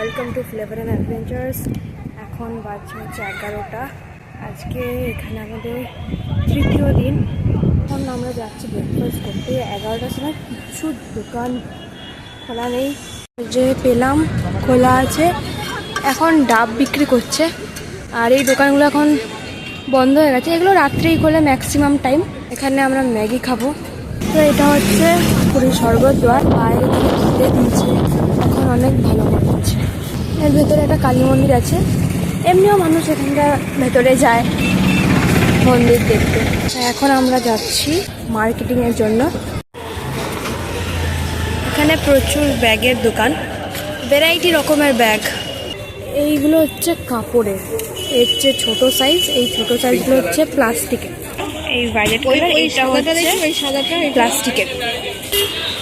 Welcome to flavour and adventures. এখন বাজছে হচ্ছে 11টা। আজকে এখানে আমাদের তৃতীয় দিন। এখন আমরা যাচ্ছি ব্রেকফাস্ট করতে। 11টার সময় কিছু দোকান খোলা নেই, যে পেলাম খোলা আছে। এখন ডাব বিক্রি করছে, আর এই দোকানগুলো এখন বন্ধ হয়ে গেছে। এগুলো রাত্রেই খোলে ম্যাক্সিমাম টাইম। এখানে আমরা ম্যাগি খাবো। তো এটা হচ্ছে পুরী স্বর্গর দ্বার, বাইরে থেকে ঘুরে দিয়েছে, এখন অনেক ভালো লাগছে। এর ভেতরে একটা কালী মন্দির আছে, এমনিও মানুষ এখানকার ভেতরে যায় মন্দির দেখতে। এখন আমরা যাচ্ছি মার্কেটিংয়ের জন্য। এখানে প্রচুর ব্যাগের দোকান, ভ্যারাইটি রকমের ব্যাগ। এইগুলো হচ্ছে কাপড়ের, এর চেয়ে ছোটো সাইজ, এই ছোটো সাইজগুলো হচ্ছে প্লাস্টিকের। এই ভায়োলেট কালার, এইটা হচ্ছে প্লাস্টিকের।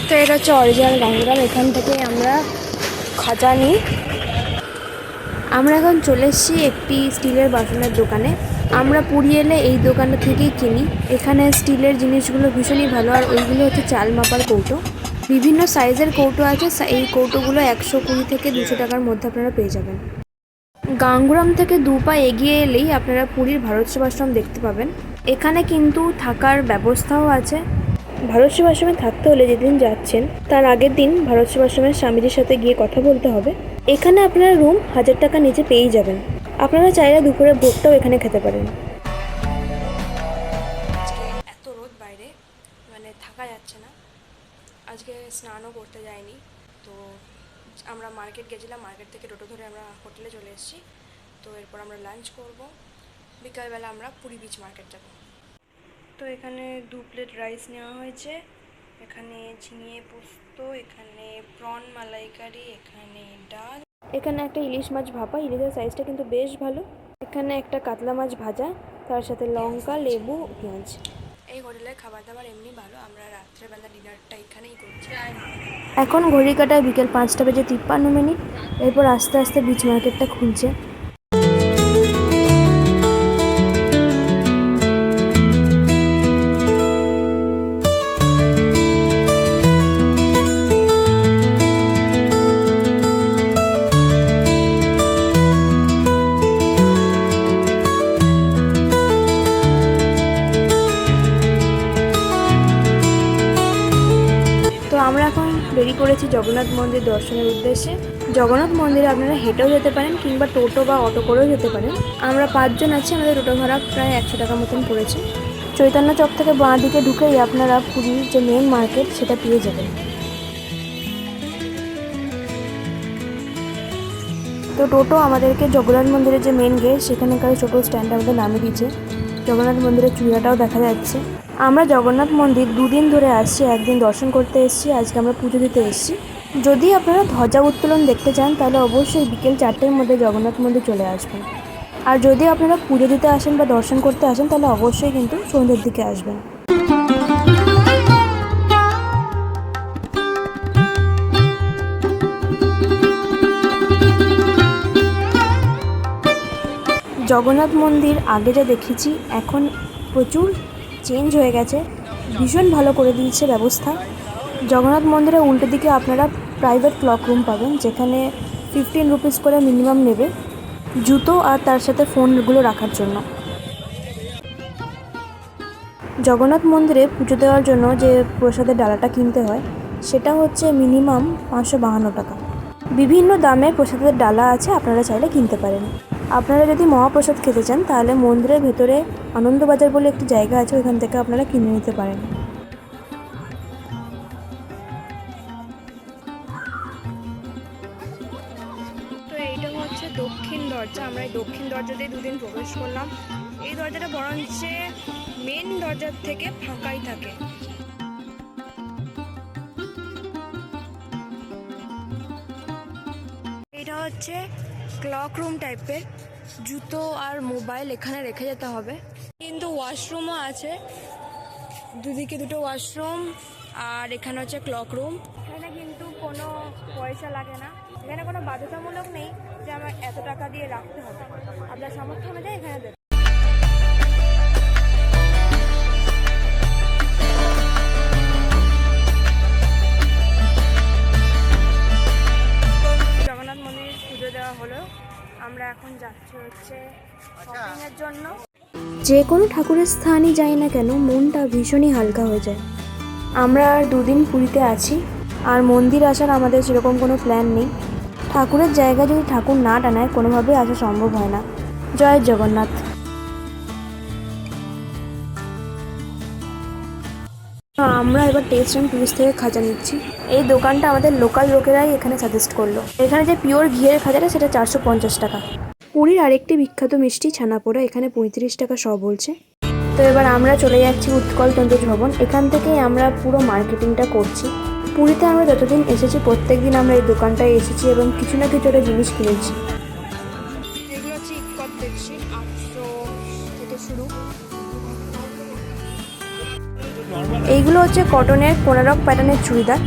তো এটা হচ্ছে অরিজিনাল গাঙ্গুরাম। এখান থেকে আমরা খাজা নিই। আমরা এখন চলে এসেছি একটি স্টিলের বাসনের দোকানে। আমরা পুরী এলে এই দোকানটা থেকেই কিনি। এখানে স্টিলের জিনিসগুলো ভীষণই ভালো, আর ওইগুলো হচ্ছে চাল মাপার কৌটো। বিভিন্ন সাইজের কৌটো আছে, এই কৌটোগুলো 120 থেকে 200 টাকার মধ্যে আপনারা পেয়ে যাবেন। গাঙ্গুরাম থেকে 2 পা এগিয়ে এলেই আপনারা পুরীর ভারত সেবাশ্রম দেখতে পাবেন। এখানে কিন্তু থাকার ব্যবস্থাও আছে। ভারত সেবাশ্রমে থাকতে হলে যেদিন যাচ্ছেন তার আগের দিন ভারত সেবাশ্রমের স্বামীজির সাথে গিয়ে কথা বলতে হবে। এখানে আপনারা রুম 1000 টাকা নিচে পেয়েই যাবেন। আপনারা চাইলে দুপুরে ভোগটাও এখানে খেতে পারেন। আজকে এত রোদ বাইরে, মানে থাকা যাচ্ছে না। আজকে স্নানও করতে যাইনি, তো আমরা মার্কেট গেছিলাম। মার্কেট থেকে টোটো ধরে আমরা হোটেলে চলে এসেছি। তো এরপর আমরা লাঞ্চ করব। বিকালবেলা আমরা পুরী বিচ মার্কেট যাব। তো এখানে 2 প্লেট রাইস নেওয়া হয়েছে, এখানে ঝিঙে পোস্ত, এখানে প্রন মালাইকারি, এখানে ডাল, এখানে একটা ইলিশ মাছ ভাপা। ইলিশের সাইজটা কিন্তু বেশ ভালো। এখানে একটা কাতলা মাছ ভাজা, তার সাথে লঙ্কা, লেবু, পেঁয়াজ। এই হোটেলের খাবার দাবার এমনি ভালো। আমরা রাত্রেবেলা ডিনারটা এখানেই করছি। এখন ঘড়ি কাটায় বিকেল 5:53। এরপর আস্তে আস্তে বিচ মার্কেটটা খুলছে। তো আমরা এখন বেরিয়ে পড়েছি জগন্নাথ মন্দির দর্শনের উদ্দেশ্যে। জগন্নাথ মন্দিরে আপনারা হেঁটেও যেতে পারেন, কিংবা টোটো বা অটো করেও যেতে পারেন। আমরা 5 জন আছি, আমাদের টোটো ভাড়া প্রায় 100 টাকা মতন পড়েছে। চৈতন্য চক থেকে বাঁ দিকে ঢুকেই আপনারা পুরীর যে মেন মার্কেট সেটা পেয়ে যাবেন। তো টোটো আমাদেরকে জগন্নাথ মন্দিরের যে মেন গেট সেখানকার টোটো স্ট্যান্ডে আমাদের নামিয়ে দিয়েছে। জগন্নাথ মন্দিরের চূড়াটাও দেখা যাচ্ছে। আমরা জগন্নাথ মন্দির 2 দিন ধরে আসছি। একদিন দর্শন করতে এসেছি, আজকে আমরা পুজো দিতে এসেছি। যদি আপনারা ধ্বজা উত্তোলন দেখতে চান তাহলে অবশ্যই বিকেল 4টের মধ্যে জগন্নাথ মন্দির চলে আসবেন। আর যদি আপনারা পুজো দিতে আসেন বা দর্শন করতে আসেন তাহলে অবশ্যই কিন্তু সন্ধ্যের দিকে আসবেন। জগন্নাথ মন্দির আগে যা দেখেছি এখন প্রচুর চেঞ্জ হয়ে গেছে, ভীষণ ভালো করে দিয়েছে ব্যবস্থা। জগন্নাথ মন্দিরের উল্টো দিকে আপনারা প্রাইভেট ক্লক রুম পাবেন, যেখানে 15 রুপিস করে মিনিমাম নেবে জুতো আর তার সাথে ফোনগুলো রাখার জন্য। জগন্নাথ মন্দিরে পুজো দেওয়ার জন্য যে প্রসাদের ডালাটা কিনতে হয় সেটা হচ্ছে মিনিমাম 552 টাকা। বিভিন্ন দামের প্রসাদের ডালা আছে, আপনারা চাইলে কিনতে পারেন। আপনারা যদি মহাপ্রসাদ খেতে চান তাহলে মন্দিরের ভেতরে আনন্দবাজার বলে একটি জায়গা আছে, ওইখান থেকে আপনারা কিনে নিতে পারেন। তো এইটা হচ্ছে দক্ষিণ দরজা। আমরা এই দক্ষিণ দরজা দিয়ে 2 দিন প্রবেশ করলাম। এই দরজাটা বরঞ্চ মেন দরজার থেকে ফাঁকাই থাকে। এটা হচ্ছে ক্লক রুম টাইপের। জুতো আর মোবাইল এখানে রেখে যেতে হবে, কিন্তু ওয়াশরুমও আছে, দুদিকে 2টো ওয়াশরুম। আর এখানে হচ্ছে ক্লক রুম। এখানে কিন্তু কোনো পয়সা লাগে না, এখানে কোনো বাধ্যতামূলক নেই যে আমার এত টাকা দিয়ে রাখতে হবে। আপনার সামর্থ্য অনুযায়ী এখানে দেবে। জগন্নাথ মন্দির পুজো হলো, আমরা এখন যাচ্ছি হচ্ছে শপিংয়ের জন্য। যে কোনো ঠাকুরের স্থানই যাই না কেন মনটা ভীষণই হালকা হয়ে যায়। আমরা আর 2 দিন পুরীতে আছি, আর মন্দির আসার আমাদের সেরকম কোনো প্ল্যান নেই। ঠাকুরের জায়গায় যদি ঠাকুর না টানায় কোনোভাবেই আসা সম্ভব হয় না। জয় জগন্নাথ। আমরা এবার টেস্ট অ্যান্ড টুরিস্ট থেকে খাজা নিচ্ছি। এই দোকানটা আমাদের লোকাল লোকেরাই এখানে সাজেস্ট করলো। এখানে যে পিওর ঘিয়ের খাজাটা সেটা 450 টাকা। পুরীর আরেকটি বিখ্যাত মিষ্টি ছানাপোড়া এখানে 35 টাকা শ বলছে। তো এবার আমরা চলে যাচ্ছি উৎকল তন্তুজ ভবন। এখান থেকেই আমরা পুরো মার্কেটিংটা করছি। পুরীতে আমরা যতদিন এসেছি প্রত্যেক দিন আমরা এই দোকানটায় এসেছি এবং কিছু না কিছু একটা জিনিস কিনেছি। এগুলো হচ্ছে ইকট দেখছি 800 থেকে শুরু। এইগুলো হচ্ছে কটনের কোনারক প্যাটার্নের চুড়িদার।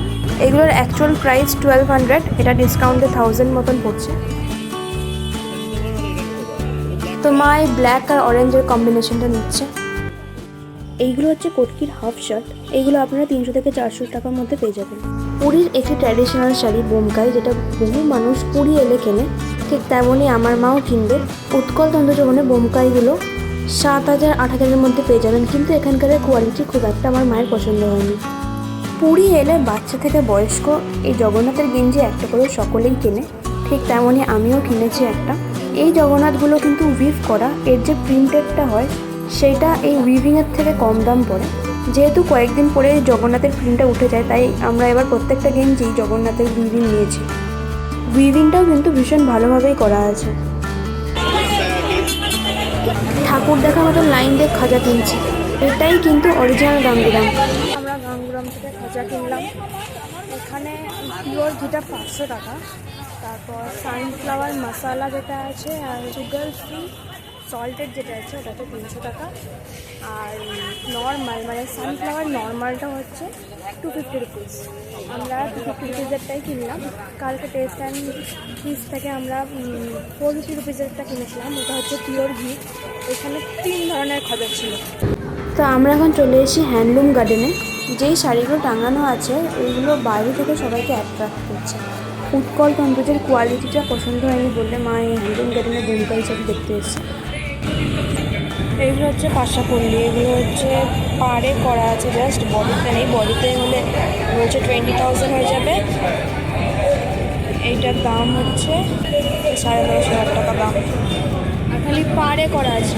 এগুলোর অ্যাকচুয়াল প্রাইস 1200, এটা ডিসকাউন্টে 1000 মতন পড়ছে। তো মা এই ব্ল্যাক আর অরেঞ্জের কম্বিনেশনটা নিচ্ছে। এইগুলো হচ্ছে কটকির হাফ শার্ট। এইগুলো আপনারা 300 থেকে 400 টাকার মধ্যে পেয়ে যাবেন। পুরীর একটি ট্র্যাডিশনাল শাড়ি বোমকাই, যেটা বহু মানুষ পুরী এলে কেনে, ঠিক তেমনই আমার মাও কিনবে। উৎকল তন্তুজবনে বোমকাইগুলো 7000 8000-এর মধ্যে পেয়ে যাবেন, কিন্তু এখানকার কোয়ালিটি খুব একটা আমার মায়ের পছন্দ হয়নি। পুরী এলে বাচ্চা থেকে বয়স্ক এই জগন্নাথের গেঞ্জি একটা করে সকলেই কেনে, ঠিক তেমনই আমিও কিনেছি একটা। এই জগন্নাথগুলো কিন্তু উইভ করা, এর যে প্রিন্টেডটা হয় সেটা এই উইভিংয়ের থেকে কম দাম পড়ে। যেহেতু কয়েকদিন পরে জগন্নাথের প্রিন্টটা উঠে যায়, তাই আমরা এবার প্রত্যেকটা গেঞ্জি জগন্নাথের উইভিং নিয়েছি। উইভিংটাও কিন্তু ভীষণ ভালোভাবেই করা আছে। ঠাকুর দেখার মতো লাইন দিয়ে খাজা কিনছি। এটাই কিন্তু অরিজিনাল গাঙ্গুরাম। আমরা গাঙ্গুরাম থেকে খাজা কিনলাম। এখানে পিওর ঘিটা 500 টাকা, তারপর সানফ্লাওয়ার মশালা যেটা আছে আর সুগার ফ্রি সল্টেড যেটা আছে ওটাতে 300 টাকা। আর নর্মাল মানে সানফ্লাওয়ার নর্মালটা হচ্ছে 250 রুপিস। আমরা 250 রুপিসেরটাই কিনলাম। কালকে টেস্ট অ্যান্ড ফিস থেকে আমরা 450 রুপিসেরটা কিনেছিলাম, ওটা হচ্ছে পিওর ঘি। এখানে 3 ধরনের খাজা ছিল। তো আমরা এখন চলে এসেছি হ্যান্ডলুম গার্ডেনে। যেই শাড়িগুলো টাঙানো আছে ওইগুলো বাইরে থেকে সবাইকে অ্যাট্রাক্ট করছে। উৎকল তন্তুজের কোয়ালিটিটা পছন্দ হয়নি বললে মা এই হ্যান্ডলুম গার্ডেনে বোমকাই শাড়ি দেখতে এসেছে। এইগুলো হচ্ছে পাশাপল্লি, এগুলো হচ্ছে পাড়ে করা আছে, জাস্ট বডিতে নেই। বডিতে হলে বলছে 20,000 হয়ে যাবে। এইটার দাম হচ্ছে 10,500 টাকা দাম, খালি পাড়ে করা আছে।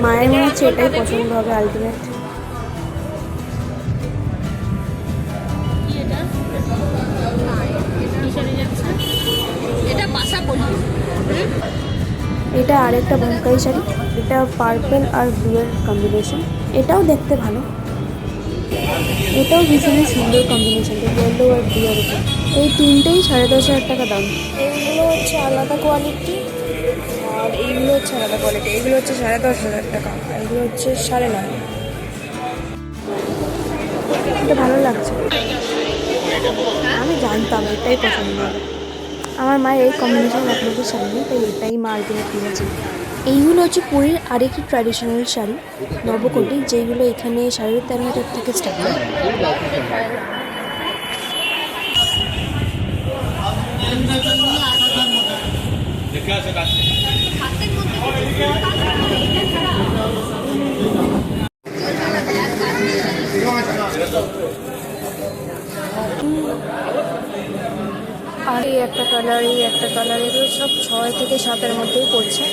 মায়ের মনে হচ্ছে এটাই পছন্দ হবে আলটিমেট। এটা আরেকটা বোমকাই শাড়ি, এটা পার্পল আর ব্লু এর কম্বিনেশন। এটাও দেখতে ভালো, এটাও ভীষণই সুন্দর কম্বিনেশন, ইয়েলো আর ব্লু এর উপর। এই তিনটেই 10,500 টাকা দাম। এইগুলো হচ্ছে আলাদা কোয়ালিটি আর এইগুলো হচ্ছে আলাদা কোয়ালিটি। এগুলো হচ্ছে 10,500 টাকা, এগুলো হচ্ছে 9,500। এটা ভালো লাগছে, আমি জানতাম এটাই পছন্দ হবে। আমার মায়ের এই কম্বিনেশন আপনাদের সামনে, তাই এটাই মা আলটিমেট কিনেছে। এইগুলো হচ্ছে পুরীর আরেকটি ট্র্যাডিশনাল শাড়ি নবকোটি, যেগুলো এখানে 13,500 থেকে স্টার্ট হয়। আর এই একটা কালার, এই একটা কালার, এগুলো সব 6 থেকে 7-এর মধ্যেই পড়ছে।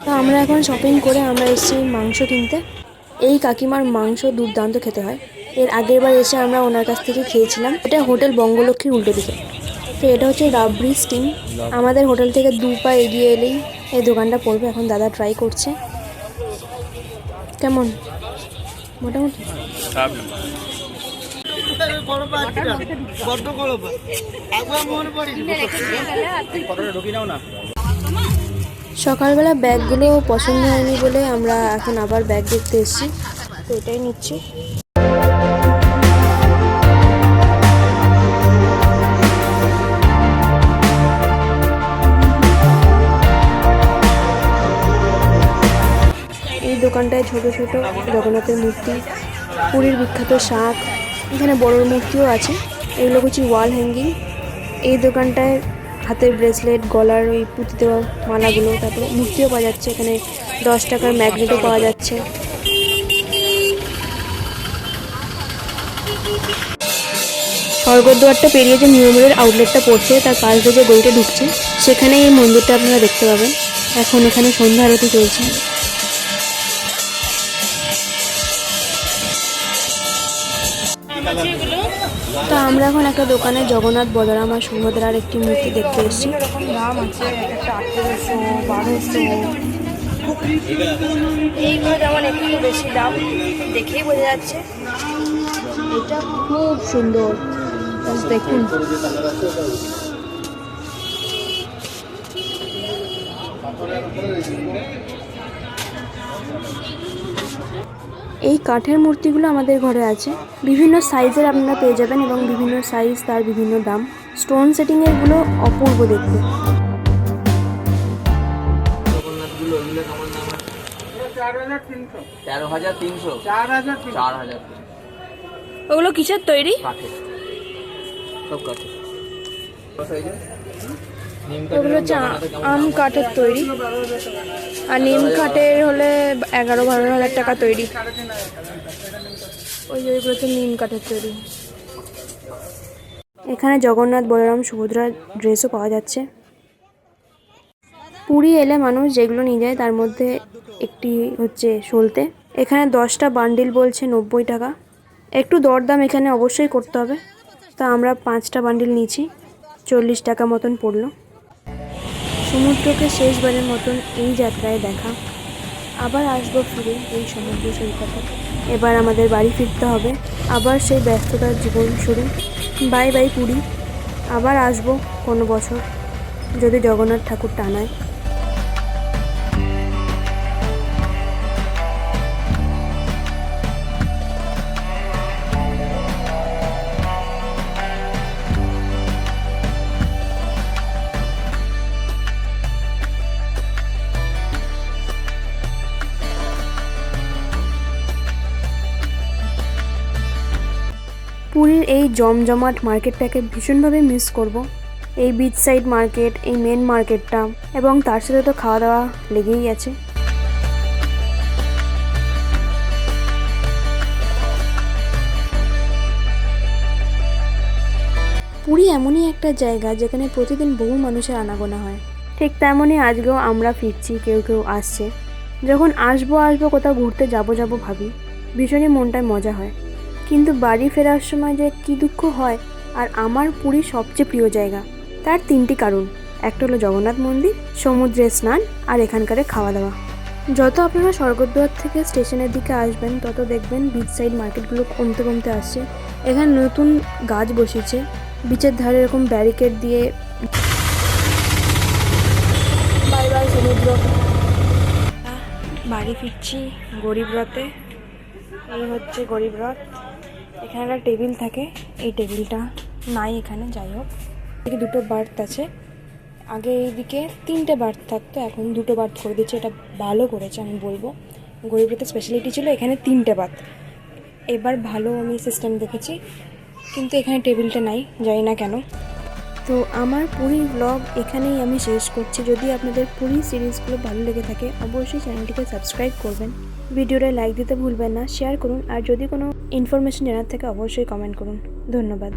তো আমরা এখন শপিং করে আমরা এসেছি মাংস কিনতে। এই কাকিমার মাংস দুর্দান্ত খেতে হয়। এর আগের বার এসে আমরা ওনার কাছ থেকে খেয়েছিলাম। এটা হোটেল বঙ্গলক্ষ্মীর উল্টো দিকে। তো এটা হচ্ছে রাবড়ি স্টিম। আমাদের হোটেল থেকে 2 পা এগিয়ে এলেই এই দোকানটা পড়বে। এখন দাদা ট্রাই করছে, কেমন মোটামুটি। সকালবেলা ব্যাগগুলো পছন্দ হয়নি বলে আমরা এখন আবার ব্যাগ দেখতে এসেছি, তো এটাই নিচ্ছি। দোকানটায় ছোট ছোট জগন্নাথের মূর্তি, পুরীর বিখ্যাত শাঁখ, এখানে বড়োর মূর্তিও আছে। এগুলো হচ্ছে ওয়াল হ্যাঙ্গিং। এই দোকানটায় হাতের ব্রেসলেট, গলার ওই পুঁতি দেওয়া মালাগুলো, তারপর মূর্তিও পাওয়া যাচ্ছে। এখানে 10 টাকার ম্যাগনেটও পাওয়া যাচ্ছে। স্বর্গদ্বারটা পেরিয়ে যে নিয়মের আউটলেটটা পড়ছে তার পাশ দিয়ে যে গলিটা ঢুকছে সেখানেই এই মন্দিরটা আপনারা দেখতে পাবেন। এখন এখানে সন্ধ্যা আরতি চলছে। তা আমরা এখন একটা দোকানে জগন্নাথ, বলরাম আর সুভদ্রার একটি মূর্তি দেখতে এসেছি। এরকম দাম আছে, একটা 1800, 1200। এইগুলো যেমন একটু বেশি দাম, দেখেই বোঝা যাচ্ছে। এটা খুব সুন্দর, দেখুন। এই কাঠের মূর্তিগুলো আমাদের ঘরে আছে। বিভিন্ন সাইজের আপনারা পেয়ে যাবেন এবং বিভিন্ন সাইজ তার বিভিন্ন দাম। স্টোন সেটিংয়েরগুলো অপূর্ব দেখতে। ওগুলো কিসের তৈরি? ওগুলো হচ্ছে আম কাঠের তৈরি, আর নিম কাঠের হলে 11-12 হাজার টাকা তৈরি। ওই যে ওইগুলো হচ্ছে নিম কাঠের তৈরি। এখানে জগন্নাথ, বলরাম, সুভদ্রার ড্রেসও পাওয়া যাচ্ছে। পুরী এলে মানুষ যেগুলো নিয়ে যায় তার মধ্যে একটি হচ্ছে সলতে। এখানে 10টা বান্ডিল বলছে 90 টাকা। একটু দরদাম এখানে অবশ্যই করতে হবে। তা আমরা 5টা বান্ডিল নিয়েছি, 40 টাকা মতন পড়লো। সমুদ্রকে শেষবারের মতন এই যাত্রায় দেখা। আবার আসবো ফিরে এই সমুদ্র সৈকতে। এবার আমাদের বাড়ি ফিরতে হবে, আবার সেই ব্যস্ততার জীবন শুরু। Bye bye Puri. আবার আসবো কোনো বছর, যদি জগন্নাথ ঠাকুর টানায়। পুরীর এই জমজমাট মার্কেটটাকে ভীষণভাবে মিস করব। এই বিচ সাইড মার্কেট, এই মেন মার্কেটটা, এবং তার সাথে তো খাওয়া দাওয়া লেগেই আছে। পুরী এমনই একটা জায়গা যেখানে প্রতিদিন বহু মানুষের আনাগোনা হয়। ঠিক তেমনই আজকেও আমরা ফিরছি, কেউ কেউ আসছে। যখন আসবো কোথাও ঘুরতে যাবো ভাবি, ভীষণই মনটায় মজা হয়। কিন্তু বাড়ি ফেরার সময় যে কী দুঃখ হয়। আর আমার পুরী সবচেয়ে প্রিয় জায়গা, তার 3টি কারণ। একটা হলো জগন্নাথ মন্দির, সমুদ্রে স্নান, আর এখানকার খাওয়া দাওয়া। যত আপনারা স্বর্গদ্বার থেকে স্টেশনের দিকে আসবেন তত দেখবেন বিচ সাইড মার্কেটগুলো কমতে কমতে আসছে। এখানে নতুন গাছ বসেছে বিচের ধারে, এরকম ব্যারিকেড দিয়ে। বাই বাই সমুদ্র। বাড়ি ফিরছি গরিব রথে। এই হচ্ছে গরিব রথ। এখানে একটা টেবিল থাকে, এই টেবিলটা নাই এখানে, যাই হোক। এদিকে 2টো বার্থ আছে। আগে এইদিকে 3টে বার্থ থাকতো, এখন 2টো বার্থ করে দিচ্ছে। এটা ভালো করেছে আমি বলবো। গরিব রথের স্পেশালিটি ছিল এখানে 3টে বার্থ। এবার ভালো আমি সিস্টেম দেখেছি, কিন্তু এখানে টেবিলটা নাই, জানি না কেন। তো আমার পুরী ব্লগ এখানেই আমি শেষ করছি। যদি আপনাদের পুরী সিরিজগুলো ভালো লেগে থাকে অবশ্যই চ্যানেলটিকে সাবস্ক্রাইব করবেন, ভিডিওটা লাইক দিতে ভুলবেন না, শেয়ার করুন, আর যদি কোনো ইনফরমেশন জানার থাকে অবশ্যই কমেন্ট করুন। ধন্যবাদ।